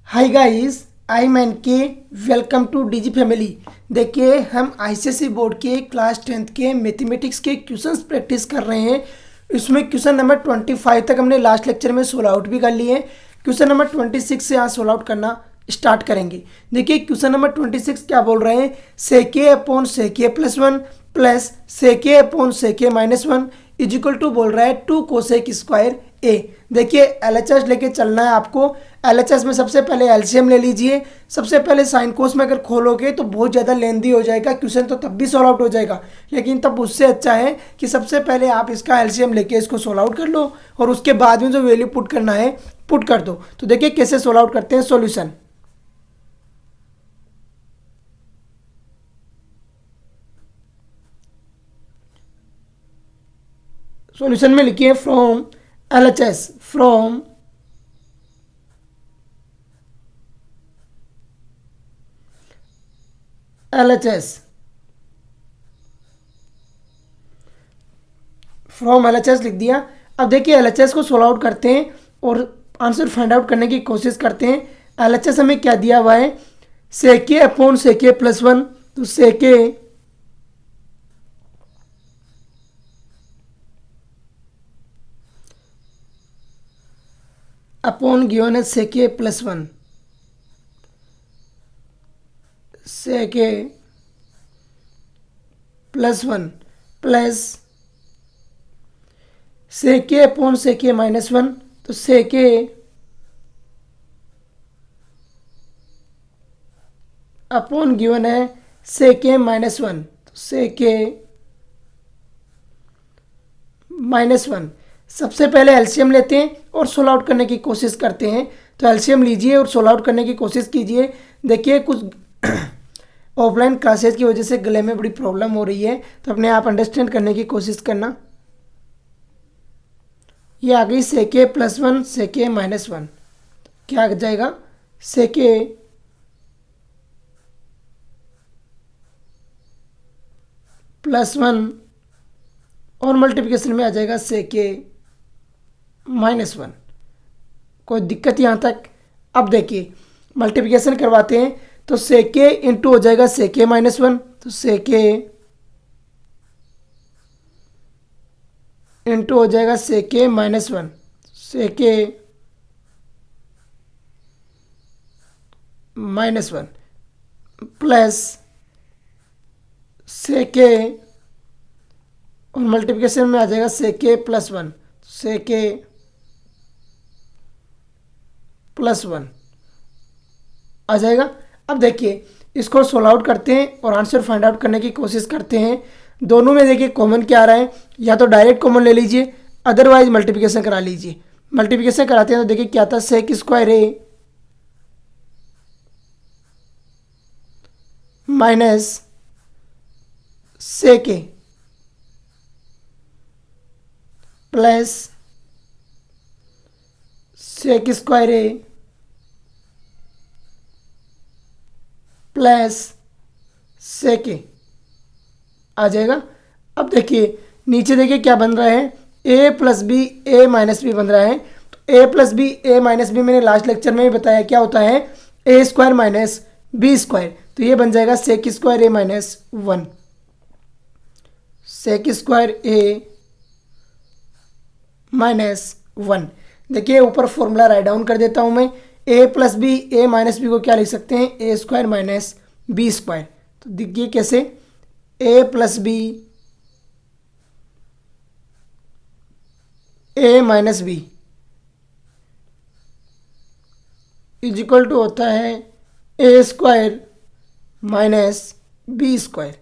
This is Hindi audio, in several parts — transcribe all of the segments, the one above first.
Hi guys, I am N K. Welcome to DG family. देखिए, हम आईसीएसई बोर्ड के क्लास 10th के मैथमेटिक्स के क्वेश्चंस प्रैक्टिस कर रहे हैं। इसमें क्वेश्चन नंबर 25 तक हमने लास्ट लेक्चर में सोल्व आउट भी कर लिए हैं। क्वेश्चन नंबर 26 से यहाँ सोल्व आउट करना स्टार्ट करेंगे। देखिए, क्वेश्चन नंबर 26 क्या बोल रहे हैं। Sec A upon sec A plus one plus sec A upon sec A minus one is equal to बोल रहा है 2 कोसेक स्क्वायर ए। देखिए, एलएचएस लेके चलना है आपको। एलएचएस में सबसे पहले एलसीएम ले लीजिए। सबसे पहले साइन कोस में अगर खोलोगे तो बहुत ज़्यादा लेंदी हो जाएगा क्वेश्चन, तो तब भी सॉल्व आउट हो जाएगा, लेकिन तब उससे अच्छा है कि सबसे पहले आप इसका एलसीएम लेके इसको सॉल्व आउट कर लो और उसके बाद में जो वैल्यू पुट करना है पुट कर दो। तो देखिए कैसे सॉल्व आउट करते हैं सॉल्यूशन। सॉल्यूशन में लिखिए from LHS, from LHS, from LHS लिख दिया। अब देखिए एलएचएस को सोल्व आउट करते हैं और आंसर फाइंड आउट करने की कोशिश करते हैं। एलएचएस हमें क्या दिया हुआ है, सेके अपॉन सेके प्लस वन। तो सेके अपॉन गिवन है सेके प्लस वन, सेके प्लस वन प्लस सेके अपॉन सेके माइनस वन। तो सेके अपॉन गिवन है सेके माइनस वन। तो सेके माइनस वन। सबसे पहले एलसीएम लेते हैं और सोल्व आउट करने की कोशिश करते हैं। तो एलसीएम लीजिए और सोल्व आउट करने की कोशिश कीजिए। देखिए, कुछ ऑफलाइन क्लासेस की वजह से गले में बड़ी प्रॉब्लम हो रही है, तो अपने आप अंडरस्टैंड करने की कोशिश करना। ये आ गई सेके प्लस वन सेके माइनस वन। क्या आ जाएगा, सेके प्लस वन और मल्टीप्लिकेशन में आ जाएगा सेके माइनस वन। कोई दिक्कत यहाँ तक। अब देखिए मल्टीप्लिकेशन करवाते हैं तो सेके इंटू हो जाएगा सेके माइनस वन। तो सेके इंटू हो जाएगा सेके माइनस वन, सेके माइनस वन प्लस सेके और मल्टीप्लिकेशन में आ जाएगा सेके प्लस वन, सेके प्लस वन आ जाएगा। अब देखिए इसको सोल्व आउट करते हैं और आंसर फाइंड आउट करने की कोशिश करते हैं। दोनों में देखिए कॉमन क्या आ रहा है, या तो डायरेक्ट कॉमन ले लीजिए, अदरवाइज मल्टीप्लिकेशन करा लीजिए। मल्टीप्लिकेशन कराते हैं तो देखिए क्या था, सेक square A minus sec A plus sec square A plus sec ए आ जाएगा। अब देखिए नीचे देखिए क्या बन रहा है, A plus B A minus B बन रहा है। तो A plus B A minus B मैंने लास्ट लेक्चर में भी बताया क्या होता है, A square minus B square. तो ये बन जाएगा सेक square A minus one, sec square A minus one. देखिए ऊपर फॉर्मूला राइट डाउन कर देता हूँ मैं। A plus B A minus B को क्या लिख सकते हैं, A square minus B square. तो देखिए कैसे, A plus B A minus B is equal to होता है A square minus B square,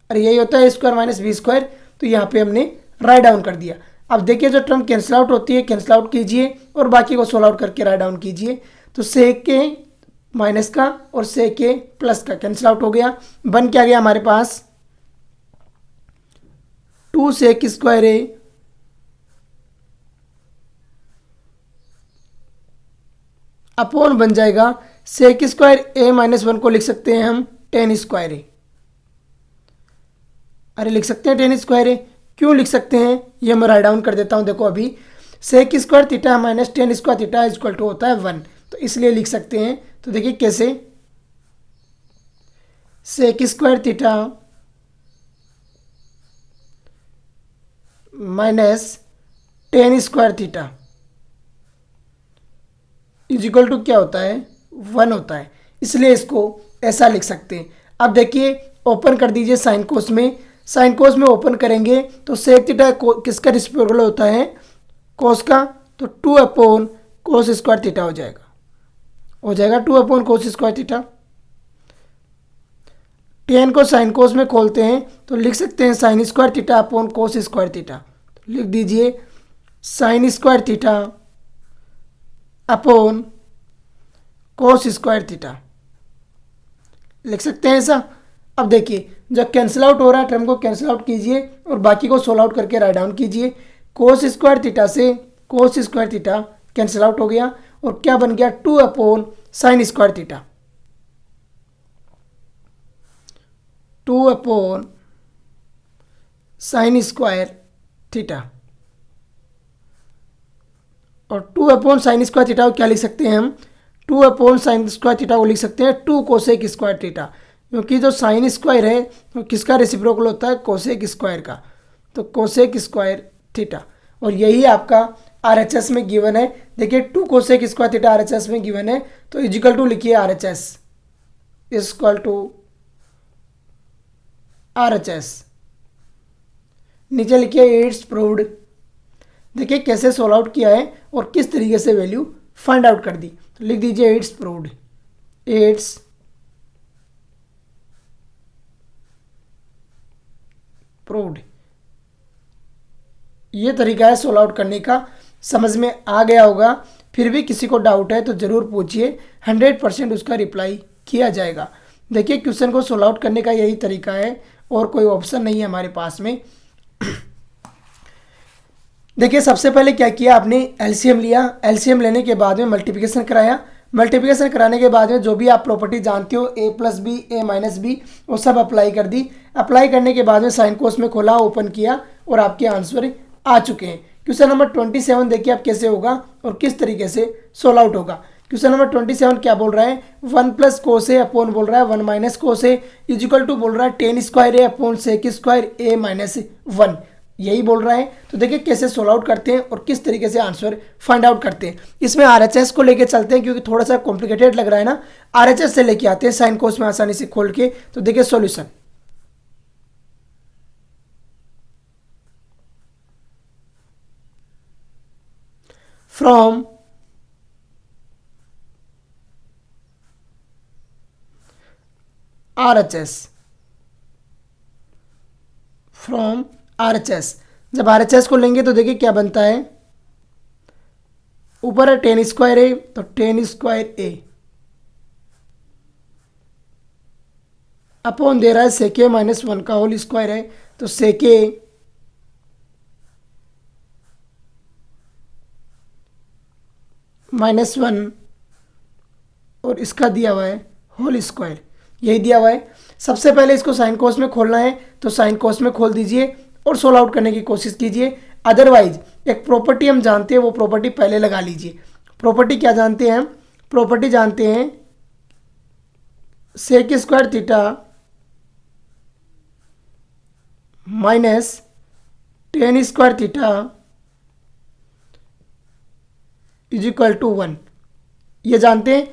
और यही होता है A square minus B square. तो यहाँ पे हमने राइट डाउन कर दिया। अब देखिए जो टर्म कैंसिल आउट होती है कैंसिल आउट कीजिए और बाकी को सोल्व आउट करके राइट डाउन कीजिए। तो सेक के माइनस का और सेक के प्लस का कैंसिल आउट हो गया। बन क्या गया हमारे पास, 2 सेक स्क्वायर ए अपॉन बन जाएगा सेक स्क्वायर ए माइनस वन को लिख सकते हैं हम 10 स्क्वायर ए। अरे लिख सकते हैं 10 स्क्वायर ए, क्यों लिख सकते हैं ये मैं राइट डाउन कर देता हूँ। देखो अभी sec square theta minus 10 square theta is equal to होता है 1, तो इसलिए लिख सकते हैं। तो देखिए कैसे, sec square theta minus tan square theta is equal to क्या होता है, 1 होता है। इसलिए इसको ऐसा लिख सकते हैं। अब देखिए ओपन कर दीजिए साइन कोस में, साइन कोस में ओपन करेंगे तो सेक थीटा किसका रेसिप्रोकल होता है, कोस का, तो 2 अपॉन कोस स्क्वायर थीटा हो जाएगा 2 upon cos square theta. Ten को साइन कोस में खोलते हैं तो लिख सकते हैं sine square theta upon cos square theta. तो लिख दीजिए sine square theta upon cos square theta, लिख सकते हैं ऐसा। अब देखिए जब कैंसिल आउट हो रहा है टर्म को कैंसिल आउट कीजिए और बाकी को सोल्व आउट करके राइट डाउन कीजिए। कोस स्क्वायर थीटा से cos square theta cancel out हो गया और क्या बन गया, 2 upon sine square theta, 2 upon sine square theta. और 2 अपॉन साइन स्क्वायर थीटा को क्या लिख सकते हैं हम, 2 अपॉन साइन स्क्वायर थीटा को लिख सकते हैं 2 कोसेक स्क्वायर थीटा, क्योंकि जो साइन स्क्वायर है तो किसका रेसिप्रोकल होता है, कोसेक स्क्वायर का, तो कोसेक स्क्वायर थीटा। और यही आपका आरएचएस में गिवन है। देखिए 2 कोसेक स्क्वायर थीटा आरएचएस में गिवन है, तो इजिकल टू लिखिए आरएचएस इक्वल टू आरएचएस, नीचे लिखिए इट्स प्रूव्ड। देखिए कैसे सोल्व आउट किया है और किस तरीके से वैल्यू फाइंड आउट कर दी। तो लिख दीजिए इट्स प्रूव्ड, इट्स प्रूव्ड। ये तरीका है सोल्व आउट करने का, समझ में आ गया होगा। फिर भी किसी को डाउट है तो ज़रूर पूछिए, 100% उसका रिप्लाई किया जाएगा। देखिए क्वेश्चन को सोल्व आउट करने का यही तरीका है और कोई ऑप्शन नहीं है हमारे पास में। देखिए सबसे पहले क्या किया आपने, एलसीएम लिया, एलसीएम लेने के बाद में मल्टीप्लिकेशन कराया, मल्टीप्लिकेशन कराने के बाद में जो भी आप प्रॉपर्टी जानते हो a plus B A minus B वो सब अप्लाई कर दी। अप्लाई करने के बाद में साइन कोस में खोला, ओपन किया और आपके आंसर आ चुके हैं। क्वेश्चन नंबर 27 देखिए अब कैसे होगा और किस तरीके से सोल्व आउट होगा। क्वेश्चन नंबर 27 क्या बोल रहा है, 1 प्लस कोस ए अपॉन बोल रहा है 1 minus cos A is equal to बोल रहा है tan square A upon sec square A minus 1, यही बोल रहा है। तो देखिए कैसे सोल्व आउट करते हैं और किस तरीके से आंसर फाइंड आउट करते हैं। इसमें आरएचएस को लेके चलते हैं क्योंकि थोड़ा सा कॉम्प्लिकेटेड लग रहा है ना, आरएचएस से लेके आते हैं साइन कोस में आसानी से खोल के। तो देखिए solution, from RHS, from RHS। जब RHS को लेंगे तो देखिए क्या बनता है, ऊपर है टेन स्क्वायर ए तो टेन स्क्वायर ए अपॉन दे रहा है सेके माइनस 1 का होल स्क्वायर है तो सेके माइनस 1 और इसका दिया हुआ है होल स्क्वायर, यही दिया हुआ है। सबसे पहले इसको साइन कोस में खोलना है तो साइन कोस में खोल दीजिए और सोल्व आउट करने की कोशिश कीजिए। अदरवाइज एक प्रॉपर्टी हम जानते हैं वो प्रॉपर्टी पहले लगा लीजिए। प्रॉपर्टी क्या जानते हैं हम, प्रॉपर्टी जानते हैं sec square theta minus tan square theta is equal to 1, ये जानते हैं।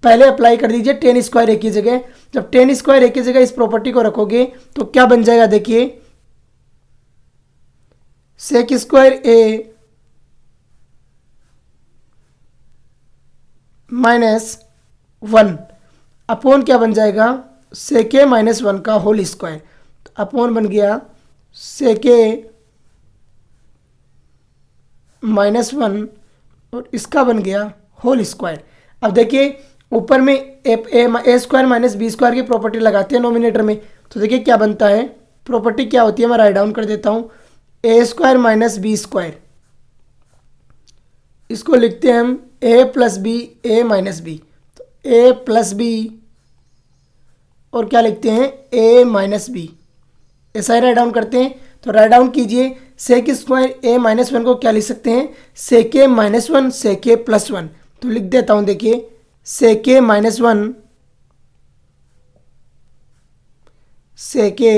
पहले अप्लाई कर दीजिए टेन स्क्वायर ए की जगह। जब टेन स्क्वायर ए की जगह इस प्रॉपर्टी को रखोगे तो क्या बन जाएगा, देखिए सेक स्क्वायर ए माइनस 1 अपॉन क्या बन जाएगा, सेक ए माइनस 1 का होल स्क्वायर, तो अपॉन बन गया सेक ए माइनस 1 और इसका बन गया होल स्क्वायर। अब देखिए ऊपर में ए स्क्वायर माइनस बी स्क्वायर की प्रॉपर्टी लगाते हैं नोमिनेटर में, तो देखिए क्या बनता है, प्रॉपर्टी क्या होती है, मैं राइट डाउन कर देता हूँ, ए स्क्वायर माइनस बी स्क्वायर, इसको लिखते हैं हम ए plus B A minus B, तो ए प्लस बी और क्या लिखते हैं ए माइनस बी, ऐसा ही राइट डाउन करते हैं। तो राइट डाउन कीजिए, सेक स्क्वायर ए माइनस 1 को क्या लिख सकते हैं, sec A minus 1 sec A plus 1, तो लिख देता हूँ देखिए सेके माइनस वन, सेके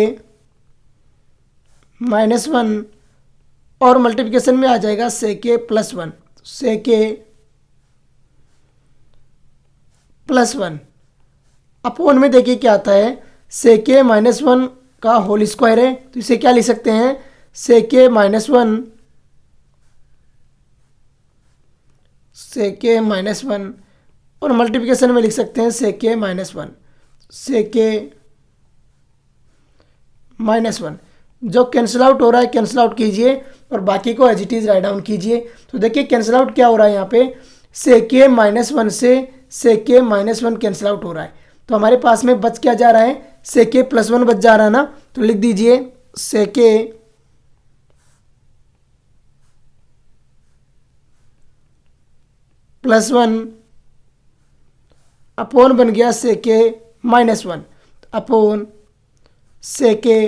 माइनस वन और मल्टीप्लिकेशन में आ जाएगा सेके प्लस वन, सेके प्लस वन। अपोन में देखिए क्या आता है, सेके माइनस वन का होल स्क्वायर है, तो इसे क्या लिख सकते हैं, सेके माइनस वन, सेके माइनस वन और मल्टीप्लिकेशन में लिख सकते हैं सेके माइनस वन, सेके माइनस वन। जो कैंसिल आउट हो रहा है कैंसिल आउट कीजिए और बाकी को as it is write down कीजिए। तो देखिए कैंसिल आउट क्या हो रहा है यहाँ पे, सेके माइनस वन से सेके माइनस वन कैंसिल आउट हो रहा है, तो हमारे पास में बच क्या जा रहा है, सेके प्लस वन बच जा रहा है ना, तो लिख दीजिए सेके प्लस वन अपोन बन गया सेके माइनस वन, अपोन सेके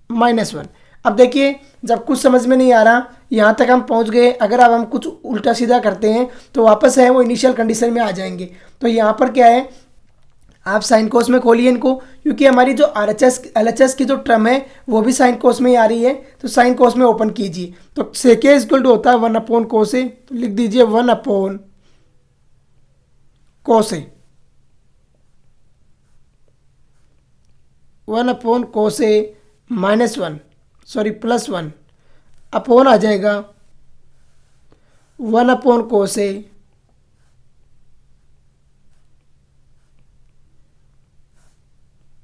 माइनस वन। अब देखिए जब कुछ समझ में नहीं आ रहा, यहाँ तक हम पहुँच गए, अगर अब हम कुछ उल्टा सीधा करते हैं तो वापस है वो इनिशियल कंडीशन में आ जाएंगे। तो यहाँ पर क्या है, आप साइन कोस में खोलिए इनको, क्योंकि हमारी जो आरएचएस एलएचएस की जो टर्म है वो भी साइन कोस में ही आ रही है, तो साइन कोस में ओपन कीजिए। तो सेके इक्वल टू होता है वन अपॉन कोसे, तो लिख दीजिए one upon cosec, one upon cosec minus one, sorry plus one, upon आ जाएगा one upon cosec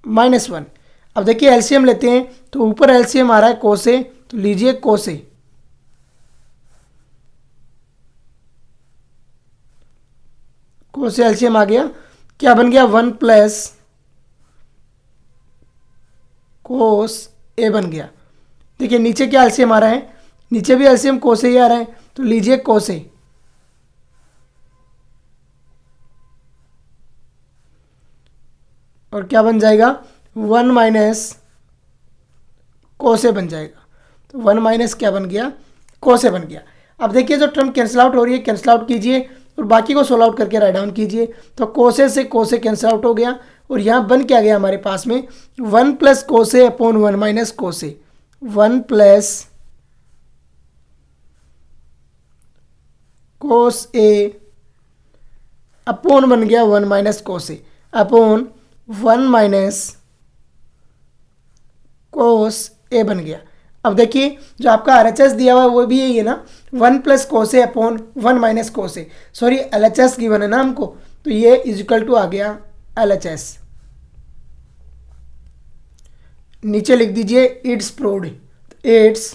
minus one. अब देखिए एलसीएम लेते हैं, तो ऊपर एलसीएम आ रहा है कोसे, तो लीजिए कोसे, कोसे एलसीएम आ गया, क्या बन गया, वन प्लस कोस ए बन गया। देखिए नीचे क्या एलसीएम आ रहा है, नीचे भी एलसीएम कोसे ही आ रहा है, तो लीजिए कोसे, और क्या बन जाएगा, वन माइनस कोसे बन जाएगा। तो वन माइनस क्या बन गया, कोसे बन गया। अब देखिए जो टर्म कैंसिल आउट हो रही है कैंसिल आउट कीजिए और बाकी को सोल्व आउट करके राइट डाउन कीजिए। तो कोसे से कोसे कैंसिल आउट हो गया और यहाँ बन क्या गया हमारे पास में, वन प्लस कोसे अपॉन वन माइनस कोसे, वन प्लस कोस ए अपॉन बन गया वन माइनस कोसे, अपॉन वन माइनस कोस ए बन गया। अब देखिए जो आपका आरएचएस दिया हुआ है वो भी यही है ना, वन प्लस कोसे अपॉन वन माइनस कोसे, सॉरी एलएचएस गिवन है ना हमको, तो ये इजिकल टू आ गया एलएचएस। नीचे लिख दीजिए इट्स प्रूव्ड, इट्स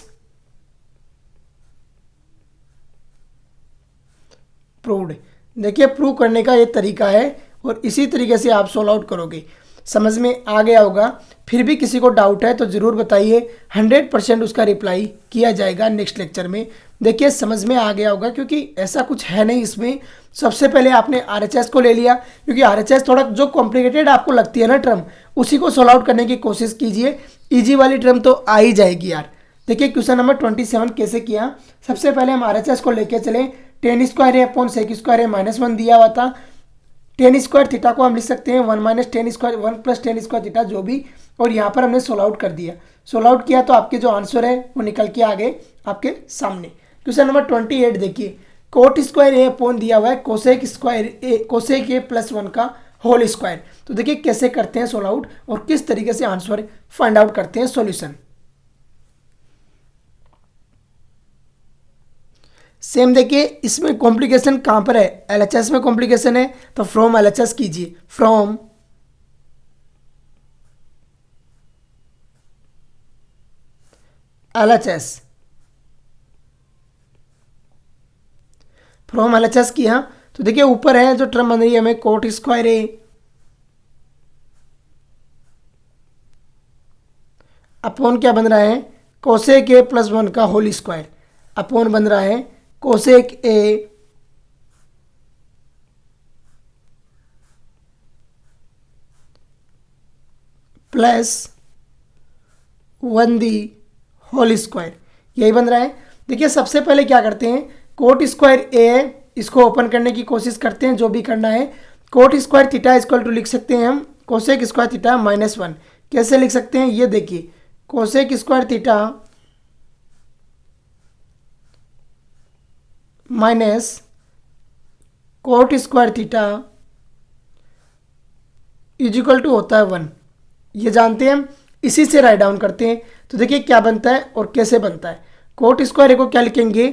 प्रूव्ड। देखिए प्रूव करने का ये तरीका है और इसी तरीके से आप सोल्व आउट करोगे। समझ में आ गया होगा, फिर भी किसी को डाउट है तो ज़रूर बताइए, 100% उसका रिप्लाई किया जाएगा नेक्स्ट लेक्चर में। देखिए समझ में आ गया होगा क्योंकि ऐसा कुछ है नहीं इसमें। सबसे पहले आपने आरएचएस को ले लिया, क्योंकि आरएचएस थोड़ा जो कॉम्प्लिकेटेड आपको लगती है ना टर्म, उसी को सोल्व आउट करने की कोशिश कीजिए, ईजी वाली टर्म तो आ ही जाएगी यार। देखिए क्वेश्चन नंबर 27 कैसे किया। सबसे पहले हम आरएचएस को लेके चले, टेन स्क्वायर है अपॉन सेक स्क्वायर है माइनस वन दिया हुआ था, टेन स्क्वायर थीटा को हम लिख सकते हैं one minus tan square, one plus ten square theta जो भी, और यहाँ पर हमने सोल्व आउट कर दिया। सोल्व आउट किया तो आपके जो आंसर है वो निकल के आ गए आपके सामने। क्वेश्चन नंबर 28 देखिए, कोट स्क्वायर ए अपॉन दिया हुआ है cosec square A, cosec A plus one का होल स्क्वायर। तो देखिए कैसे करते हैं सोल्व आउट और किस तरीके से आंसर फाइंड आउट करते हैं सॉल्यूशन। सेम देखिए इसमें कॉम्प्लिकेशन कहाँ पर है, एलएचएस में कॉम्प्लिकेशन है, तो फ्रॉम एलएचएस कीजिए, फ्रॉम एलएचएस, फ्रॉम एलएचएस किया तो देखिए ऊपर है जो टर्म बन रही है हमें कोट स्क्वायर ए अपॉन क्या बन रहा है, कोसेक ए प्लस वन का होल स्क्वायर, अपॉन बन रहा है cosec A plus one the whole square, यही बन रहा है। देखिए सबसे पहले क्या करते हैं, कोट स्क्वायर ए इसको ओपन करने की कोशिश करते हैं, जो भी करना है। Cot square theta equal to लिख सकते हैं हम कोसेक स्क्वायर थीटा -1। कैसे लिख सकते हैं ये देखिए, cosec square theta minus cot square theta is equal to होता है 1। ये जानते हैं हम, इसी से राइट डाउन करते हैं। तो देखिए क्या बनता है और कैसे बनता है। कोट स्क्वायर ए को क्या लिखेंगे,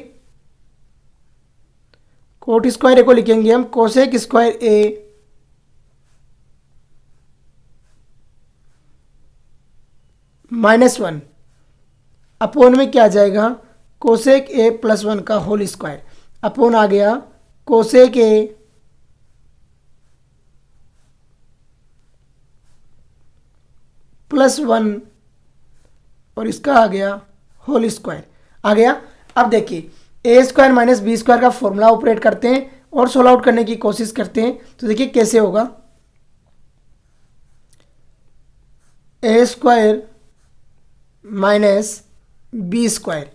कोट स्क्वायर ए को लिखेंगे हम कोसेक स्क्वायर ए -1 अपोन में क्या आ जाएगा, कोसेक ए +1 का होल स्क्वायर अपोन आ गया कोसेक ए +1 और इसका आ गया होल स्क्वायर आ गया। अब देखिए ए स्क्वायर माइनस बी स्क्वायर का फॉर्मूला ऑपरेट करते हैं और सोल्व आउट करने की कोशिश करते हैं। तो देखिए कैसे होगा, A square minus B square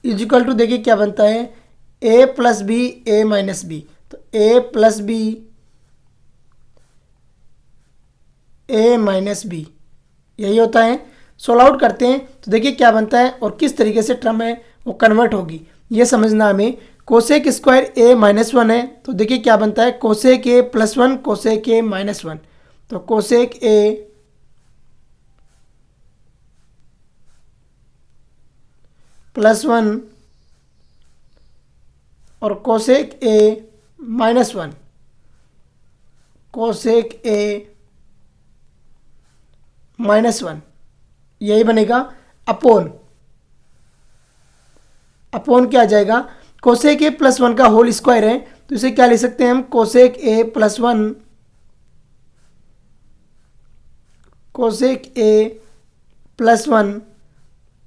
is equal to देखिए क्या बनता है, A plus B A minus B. तो A plus B A minus B यही होता है। सोल्व आउट करते हैं तो देखिए क्या बनता है और किस तरीके से टर्म है वो कन्वर्ट होगी, ये समझना हमें। कोसेक स्क्वायर ए -1 है तो देखिए क्या बनता है, कोसेक ए +1 कोसेक ए -1। तो कोसेक ए +1 और कोसेक ए -1, कोसेक ए -1 यही बनेगा। अपोन अपोन क्या आ जाएगा, कोसेक ए +1 का होल स्क्वायर है तो इसे क्या लिख सकते हैं हम, कोसेक ए +1 कोसेक ए +1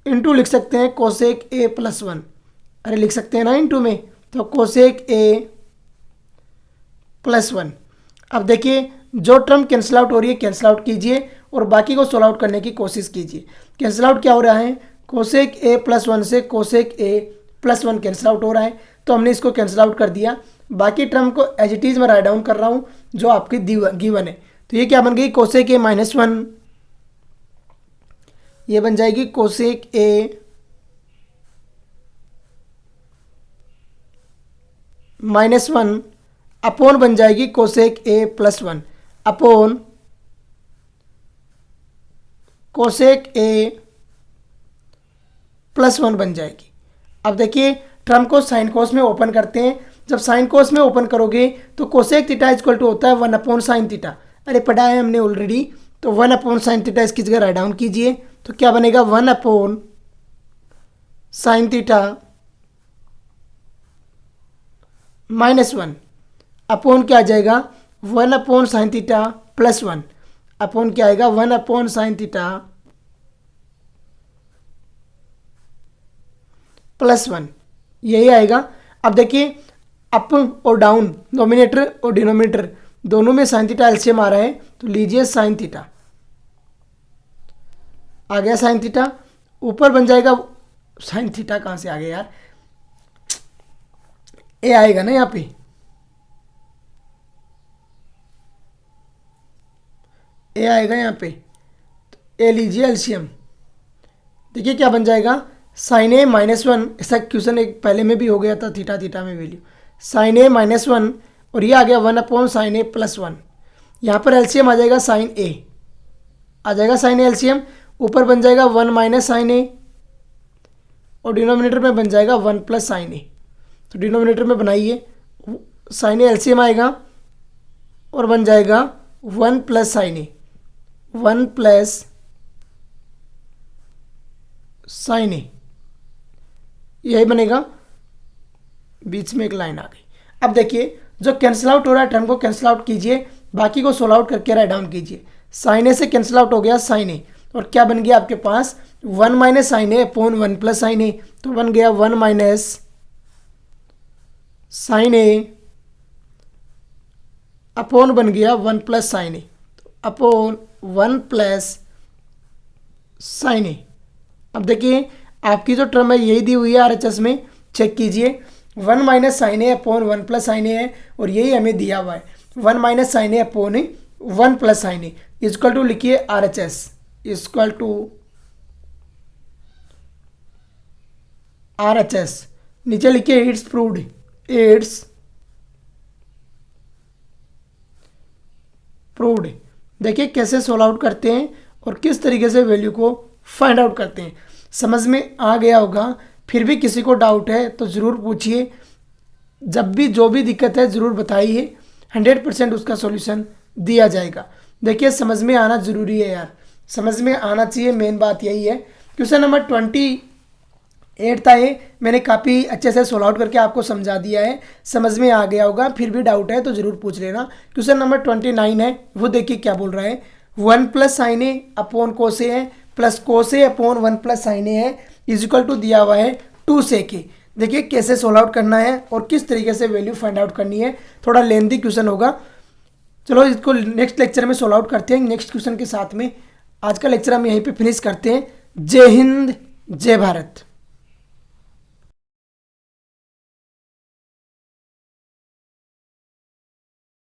इंटू लिख सकते हैं कोसेक ए +1, अरे लिख सकते हैं ना इंटू में। तो कोसेक ए +1। अब देखिए जो टर्म कैंसिल आउट हो रही है कैंसिल आउट कीजिए और बाकी को सोल्व आउट करने की कोशिश कीजिए। कैंसिल आउट क्या हो रहा है, कोसेक ए +1 से कोसेक ए +1 कैंसिल आउट हो रहा है तो हमने इसको कैंसिल आउट कर दिया। बाकी टर्म को एज इट इज़ में राइट डाउन कर रहा हूँ जो आपकी गिवन है। तो ये क्या बन गई, कोसेक ए -1 ये बन जाएगी कोसेक ए -1 अपोन बन जाएगी कोसेक ए +1 अपोन कोसेक ए +1 बन जाएगी। अब देखिए टर्म को साइन कोस में ओपन करते हैं। जब साइन कोस में ओपन करोगे तो कोसेक थीटा इक्वल टू होता है 1/sin थीटा, अरे पढ़ा है हमने ऑलरेडी। तो 1/sin थीटा इसकी जगह राइट डाउन कीजिए तो क्या बनेगा, 1/sin थीटा -1 अपोन क्या आ जाएगा, 1/sin थीटा +1 अपोन क्या आएगा, 1/sin थीटा +1 यही आएगा। अब देखिए अप और डाउन, नोमिनेटर और डिनोमिनेटर दोनों में साइन थीटा एलसीएम आ रहा है तो लीजिए साइन थीटा आ गया, साइन थीटा ऊपर बन जाएगा। साइन थीटा कहाँ से आ गया यार, ए आएगा ना यहाँ पे, ए आएगा यहाँ पे। तो ए लीजिए एलसीएम, देखिए क्या बन जाएगा, साइन ए -1। ऐसा क्वेश्चन एक पहले में भी हो गया था, थीटा थीटा में वैल्यू साइन ए -1 और ये आ गया 1/sin ए +1। यहाँ पर एलसीएम आ जाएगा साइन ए, आ जाएगा साइन ए एलसीएम, ऊपर बन जाएगा 1 - sin ए और डिनोमिनेटर में बन जाएगा 1 + sin ए। तो डिनोमिनेटर में बनाइए, साइन ए एलसीएम आएगा और बन जाएगा 1 + sin ए, 1 + sin ए यही बनेगा। बीच में एक लाइन आ गई। अब देखिए जो कैंसिल आउट हो रहा है टर्म को कैंसिल आउट कीजिए, बाकी को सोल्व आउट करके राइट डाउन कीजिए। साइन ए से कैंसिल आउट हो गया साइन ए और क्या बन गया आपके पास, 1 - sin ए अपॉन 1 + sin ए। तो बन गया 1 - sin ए अपॉन बन गया 1 + sin ए अपॉन 1 + sin ए। अब देखिए आपकी जो टर्म है यही दी हुई है आरएचएस में, चेक कीजिए 1 minus sine A upon 1 plus sine A है और यही हमें दिया हुआ है 1 minus sine A upon 1 plus sine A is equal to लिखिए R H S is equal to R H S, नीचे लिखिए इट्स प्रूव्ड, इट्स प्रूव्ड। देखिए कैसे सोल्व आउट करते हैं और किस तरीके से वैल्यू को फाइंड आउट करते हैं, समझ में आ गया होगा। फिर भी किसी को डाउट है तो ज़रूर पूछिए, जब भी जो भी दिक्कत है ज़रूर बताइए, 100% उसका सॉल्यूशन दिया जाएगा। देखिए समझ में आना ज़रूरी है यार, समझ में आना चाहिए, मेन बात यही है। क्वेश्चन नंबर 28 था ये, मैंने काफ़ी अच्छे से सोल्व आउट करके आपको समझा दिया है, समझ में आ गया होगा। फिर भी डाउट है तो ज़रूर पूछ लेना। क्वेश्चन नंबर 29 है, वो देखिए क्या बोल रहा है, 1 प्लस साइन ए अपॉन कोस ए है plus cos A upon 1 plus sine A है इजिकल टू दिया हुआ है 2 सेक ए। देखिए कैसे सोल्व आउट करना है और किस तरीके से वैल्यू फाइंड आउट करनी है, थोड़ा लेंथी क्वेश्चन होगा। चलो इसको नेक्स्ट लेक्चर में सोल्व आउट करते हैं नेक्स्ट क्वेश्चन के साथ में। आज का लेक्चर हम यहीं पे फिनिश करते हैं। जय हिंद, जय भारत।